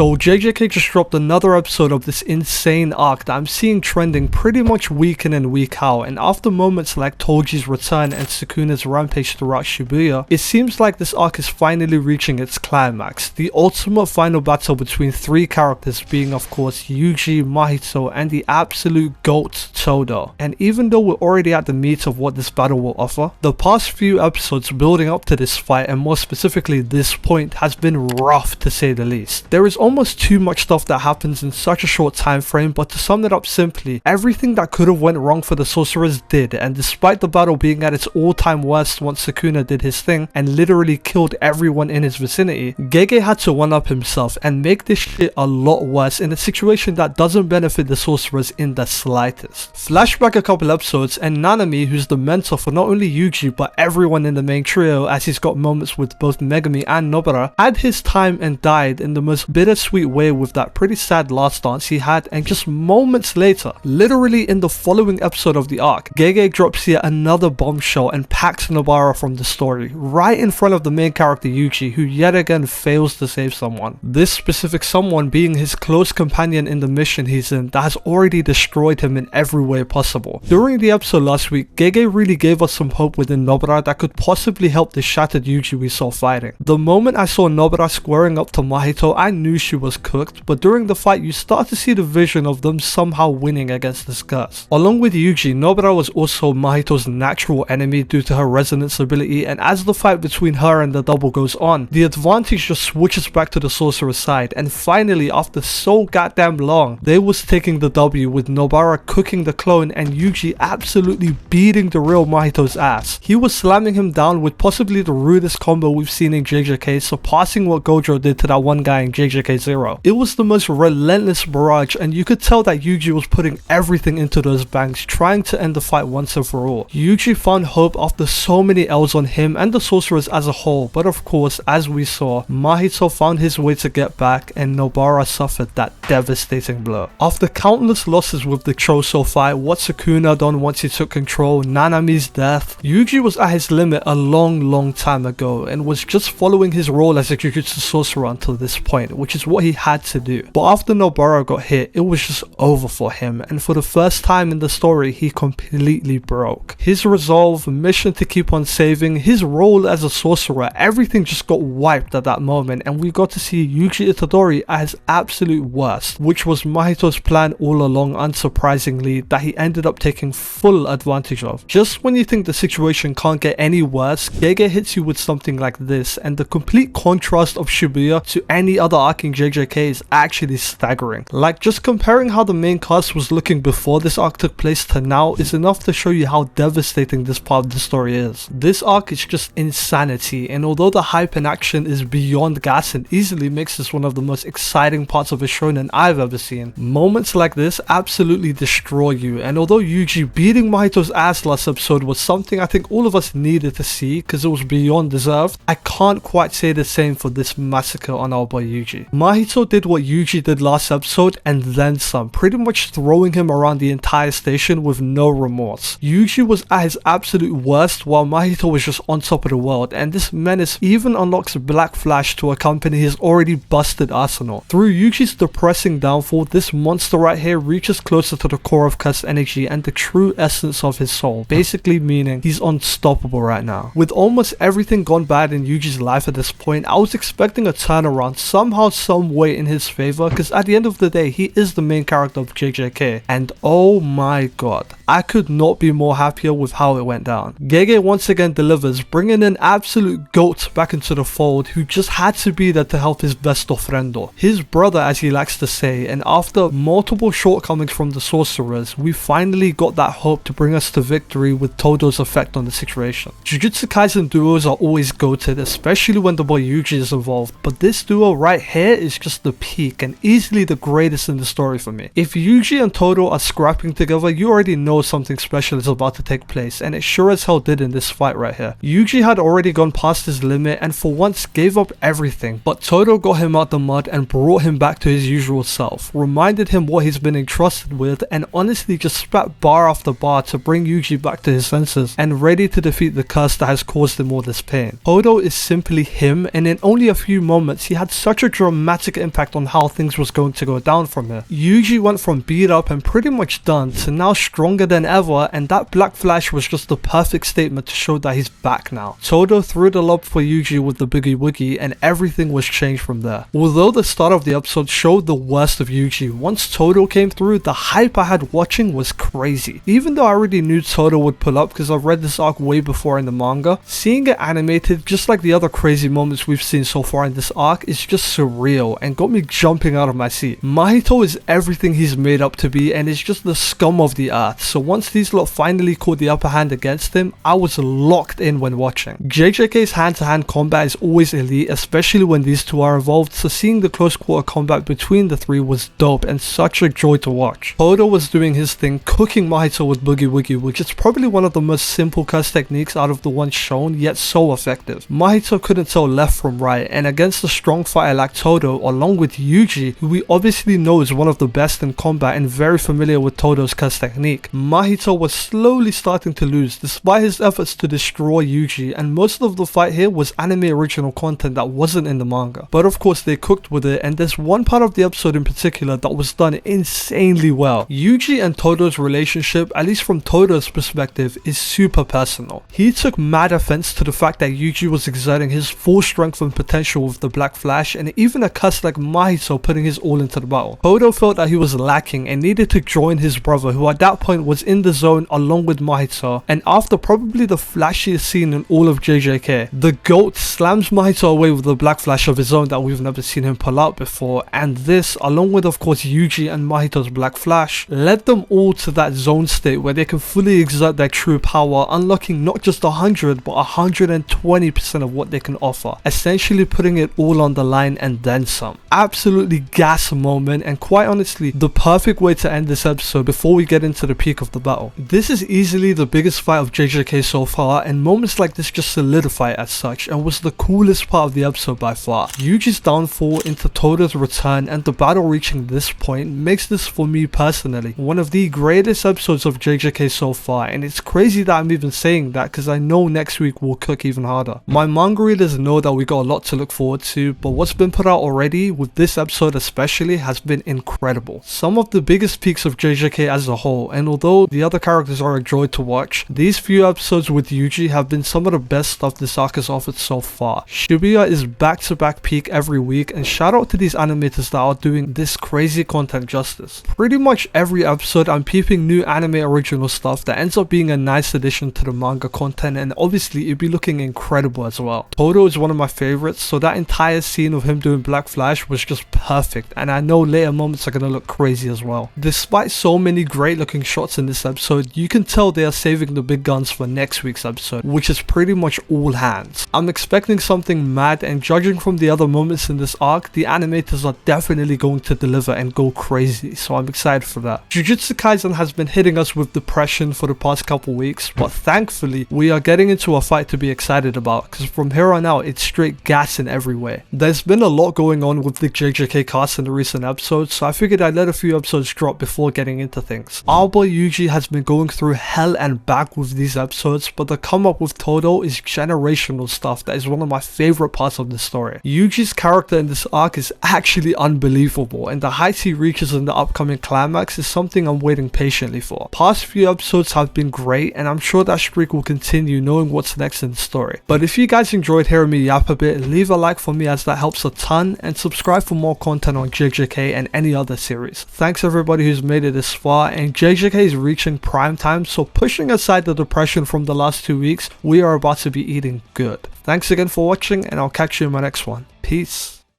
So JJK just dropped another episode of this insane arc that I'm seeing trending pretty much week in and week out, and after moments like Toji's return and Sukuna's rampage throughout Shibuya, it seems like this arc is finally reaching its climax, the ultimate final battle between three characters being of course Yuji, Mahito and the absolute GOAT Todo. And even though we're already at the meat of what this battle will offer, the past few episodes building up to this fight, and more specifically this point, has been rough to say the least. There is almost too much stuff that happens in such a short time frame, but to sum it up simply, everything that could have went wrong for the sorcerers did, and despite the battle being at its all-time worst once Sukuna did his thing and literally killed everyone in his vicinity, Gege had to one-up himself and make this shit a lot worse in a situation that doesn't benefit the sorcerers in the slightest. Flashback a couple episodes and Nanami, who's the mentor for not only Yuji but everyone in the main trio, as he's got moments with both Megumi and Nobara, had his time and died in the most bittersweet way with that pretty sad last dance he had, and just moments later, literally in the following episode of the arc, Gege drops yet another bombshell and packs Nobara from the story, right in front of the main character Yuji, who yet again fails to save someone. This specific someone being his close companion in the mission he's in that has already destroyed him in every way possible. During the episode last week, Gege really gave us some hope within Nobara that could possibly help the shattered Yuji we saw fighting. The moment I saw Nobara squaring up to Mahito, I knew she was cooked, but during the fight you start to see the vision of them somehow winning against this curse. Along with Yuji, Nobara was also Mahito's natural enemy due to her resonance ability, and as the fight between her and the double goes on, the advantage just switches back to the sorcerer's side, and finally after so goddamn long, they was taking the W with Nobara cooking the clone and Yuji absolutely beating the real Mahito's ass. He was slamming him down with possibly the rudest combo we've seen in JJK, surpassing what Gojo did to that one guy in JJK 0. It was the most relentless barrage, and you could tell that Yuji was putting everything into those bangs, trying to end the fight once and for all. Yuji found hope after so many L's on him and the sorcerers as a whole, but of course, as we saw, Mahito found his way to get back and Nobara suffered that devastating blow. After countless losses with the Choso fight, what Sukuna done once he took control, Nanami's death, Yuji was at his limit a long time ago and was just following his role as a Jujutsu sorcerer until this point, which is what he had to do. But after Nobara got hit, it was just over for him, and for the first time in the story, he completely broke. His resolve, mission to keep on saving, his role as a sorcerer, everything just got wiped at that moment, and we got to see Yuji Itadori at his absolute worst, which was Mahito's plan all along, unsurprisingly, that he ended up taking full advantage of. Just when you think the situation can't get any worse, Gege hits you with something like this, and the complete contrast of Shibuya to any other arc in JJK is actually staggering. Like, just comparing how the main cast was looking before this arc took place to now is enough to show you how devastating this part of the story is. This arc is just insanity, and although the hype and action is beyond gas and easily makes this one of the most exciting parts of a shonen I've ever seen, moments like this absolutely destroy you. And although Yuji beating Mahito's ass last episode was something I think all of us needed to see because it was beyond deserved, I can't quite say the same for this massacre on our boy Yuji. Mahito did what Yuji did last episode and then some, pretty much throwing him around the entire station with no remorse. Yuji was at his absolute worst while Mahito was just on top of the world, and this menace even unlocks Black Flash to accompany his already busted arsenal. Through Yuji's depressing downfall, this monster right here reaches closer to the core of cursed energy and the true essence of his soul, basically meaning he's unstoppable right now. With almost everything gone bad in Yuji's life at this point, I was expecting a turnaround somehow, some way in his favor, because at the end of the day, he is the main character of JJK, and oh my god, I could not be more happier with how it went down. Gege once again delivers, bringing an absolute GOAT back into the fold who just had to be there to help his best friendo, his brother as he likes to say, and after multiple shortcomings from the sorcerers, we finally got that hope to bring us to victory with Todo's effect on the situation. Jujutsu Kaisen duos are always goated, especially when the boy Yuji is involved, but this duo right here is just the peak and easily the greatest in the story for me. If Yuji and Todo are scrapping together, you already know something special is about to take place, and it sure as hell did in this fight right here. Yuji had already gone past his limit and for once gave up everything, but Todo got him out the mud and brought him back to his usual self, reminded him what he's been entrusted with, and honestly just spat bar after bar to bring Yuji back to his senses and ready to defeat the curse that has caused him all this pain. Todo is simply him, and in only a few moments he had such a dramatic dramatic impact on how things was going to go down from here. Yuji went from beat up and pretty much done to now stronger than ever, and that black flash was just the perfect statement to show that he's back now. Todo threw the lob for Yuji with the boogie woogie, and everything was changed from there. Although the start of the episode showed the worst of Yuji, once Todo came through, the hype I had watching was crazy. Even though I already knew Todo would pull up because I've read this arc way before in the manga, seeing it animated just like the other crazy moments we've seen so far in this arc is just surreal and got me jumping out of my seat. Mahito is everything he's made up to be and is just the scum of the earth, so once these lot finally caught the upper hand against him, I was locked in when watching. JJK's hand-to-hand combat is always elite, especially when these two are involved, so seeing the close quarter combat between the three was dope and such a joy to watch. Todo was doing his thing, cooking Mahito with boogie woogie, which is probably one of the most simple curse techniques out of the ones shown, yet so effective. Mahito couldn't tell left from right, and against a strong fighter like Todo, along with Yuji, who we obviously know is one of the best in combat and very familiar with Todo's curse technique, Mahito was slowly starting to lose despite his efforts to destroy Yuji, and most of the fight here was anime original content that wasn't in the manga. But of course they cooked with it, and there's one part of the episode in particular that was done insanely well. Yuji and Todo's relationship, at least from Todo's perspective, is super personal. He took mad offense to the fact that Yuji was exerting his full strength and potential with the black flash, and even a cuss like Mahito putting his all into the battle. Todo felt that he was lacking and needed to join his brother, who at that point was in the zone along with Mahito, and after probably the flashiest scene in all of JJK, the GOAT slams Mahito away with the black flash of his own that we've never seen him pull out before, and this, along with of course Yuji and Mahito's black flash, led them all to that zone state where they can fully exert their true power, unlocking not just 100 but 120% of what they can offer, essentially putting it all on the line and then some. Absolutely gas moment, and quite honestly the perfect way to end this episode before we get into the peak of the battle. This is easily the biggest fight of JJK so far, and moments like this just solidify it as such, and was the coolest part of the episode by far. Yuji's downfall into Todo's return and the battle reaching this point makes this, for me personally, one of the greatest episodes of JJK so far, and it's crazy that I'm even saying that because I know next week will cook even harder. My manga readers know that we got a lot to look forward to, but what's been put out already, with this episode especially, has been incredible. Some of the biggest peaks of JJK as a whole, and although the other characters are a joy to watch, these few episodes with Yuji have been some of the best stuff this arc has offered so far. Shibuya is back-to-back peak every week, and shout out to these animators that are doing this crazy content justice. Pretty much every episode I'm peeping new anime original stuff that ends up being a nice addition to the manga content, and obviously it'd be looking incredible as well. Todo is one of my favorites, so that entire scene of him doing Black Flash was just perfect, and I know later moments are gonna look crazy as well. Despite so many great looking shots in this episode, you can tell they are saving the big guns for next week's episode, which is pretty much all hands. I'm expecting something mad, and judging from the other moments in this arc, the animators are definitely going to deliver and go crazy, so I'm excited for that. Jujutsu Kaisen has been hitting us with depression for the past couple weeks, but thankfully we are getting into a fight to be excited about, because from here on out it's straight gas in every way. There's been a lot going on with the JJK cast in the recent episodes, so I figured I'd let a few episodes drop before getting into things. Our boy Yuji has been going through hell and back with these episodes, but the come up with Todo is generational stuff that is one of my favorite parts of the story. Yuji's character in this arc is actually unbelievable, and the heights he reaches in the upcoming climax is something I'm waiting patiently for. Past few episodes have been great, and I'm sure that streak will continue knowing what's next in the story. But if you guys enjoyed hearing me yap a bit, leave a like for me as that helps a ton, and subscribe for more content on JJK and any other series. Thanks everybody who's made it this far, and JJK is reaching prime time, so pushing aside the depression from the last 2 weeks, we are about to be eating good. Thanks again for watching, and I'll catch you in my next one. Peace.